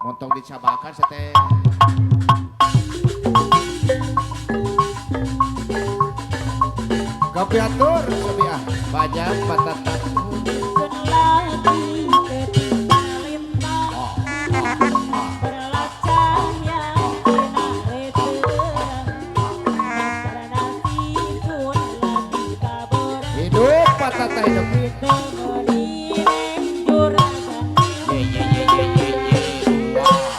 montong dicabakan seteh kapiatur sebiah banyak batata hidup batata hidup ye ye ye ye ye ye wah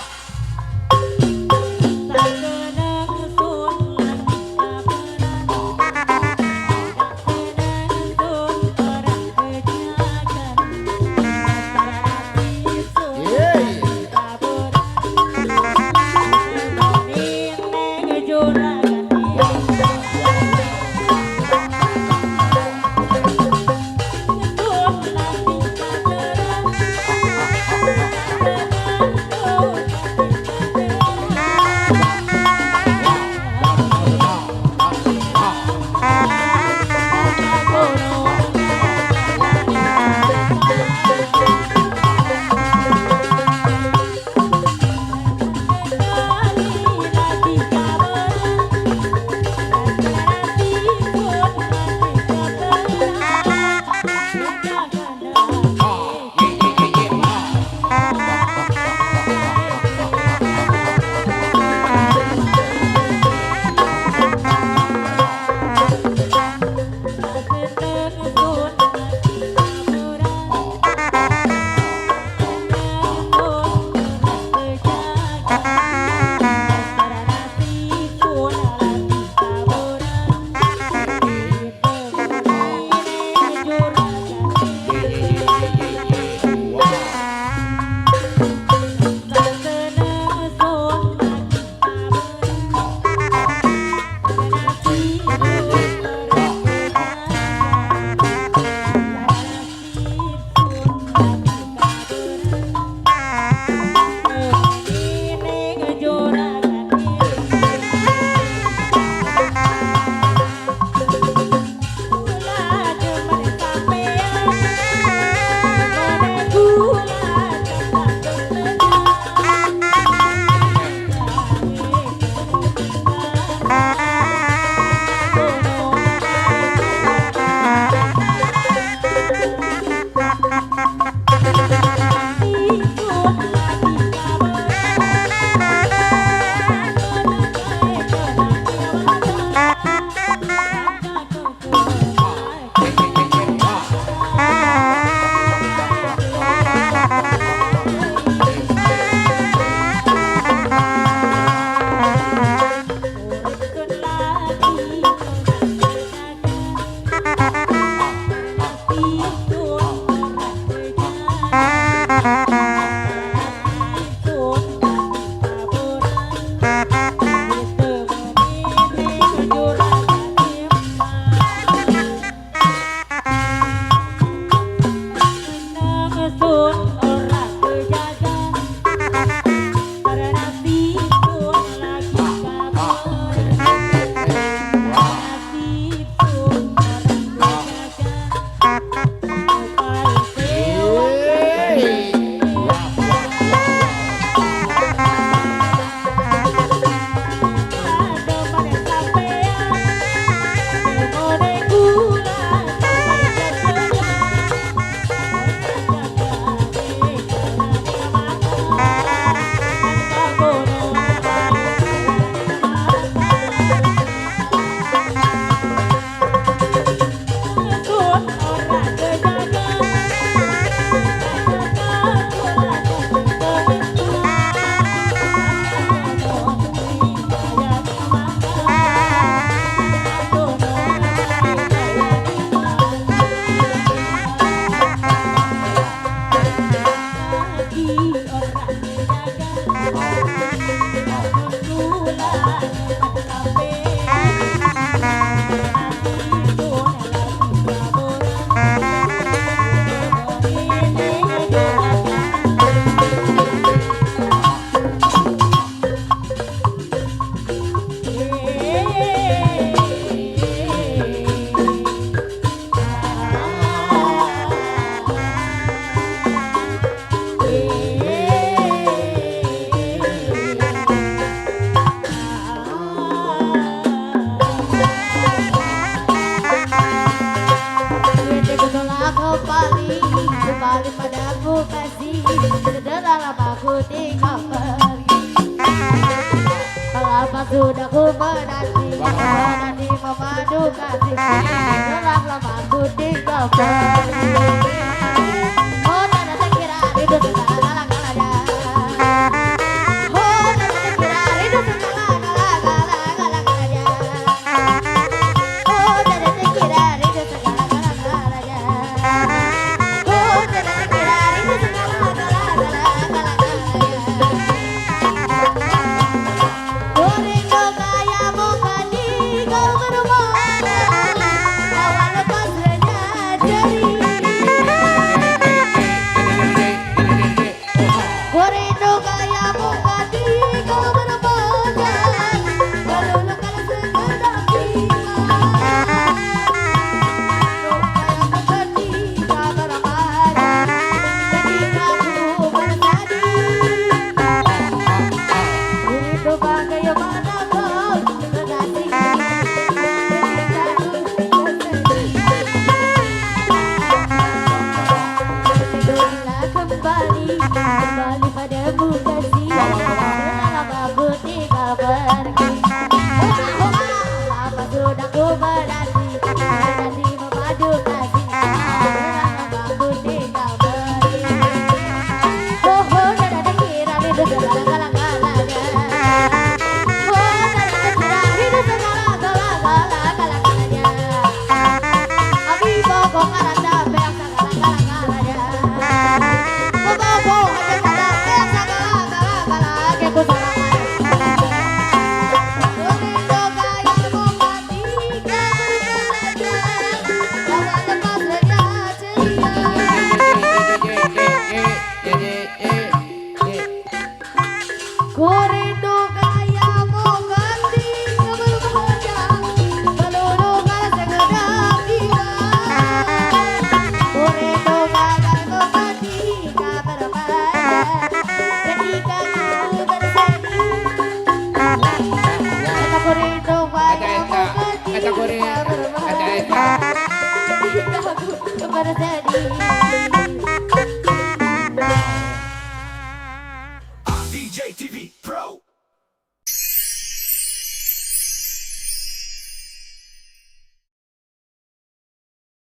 putih kau pergi. Lama sudah ku menanti, menanti memadu kasih. Gelap lama ku tinggal pergi. Oh tak ada sekira rindu segala-galanya. Oh tak ada sekira rindu segala-galanya. Oh tak ada sekira rindu segala-galanya. Oh tak ada sekira rindu segala-galanya. Rindu kayak bukan di kau berbohong. Awal lepas renyah jeri. Rindu kayak bukan di kau berbohong. Kalau lekas sekedar cinta. Rindu kayak bukan di kau berbohong. Ketika ku bersedih. Rindu bagaimana kau kekasih. Ketika ku bersedih. Tidurlah kembali padamu kasih. Lama aku tinggal pergi. Lama sudah ku menanti, menanti memadu kasih. Lama aku tinggal pergi. Oh, tak ada kira rindu segala-galanya. Oh, tak ada kira rindu segala-galanya. Abi pokok karanda beak segala-galanya. Pokok aja kada beak segala-galanya. Ku salah. Rindu kayak bukan di kau berbohong. Awal lepas renyah ceria. Ku rindu kayak bukan di kau berbohong. Meluluhkan segenap jiwa. Ku rindu kayak bukan di kau berbohong. Ketika ku bersedih. Aku rindu kayak bukan di kau berbohong. Ketika ku bersedih.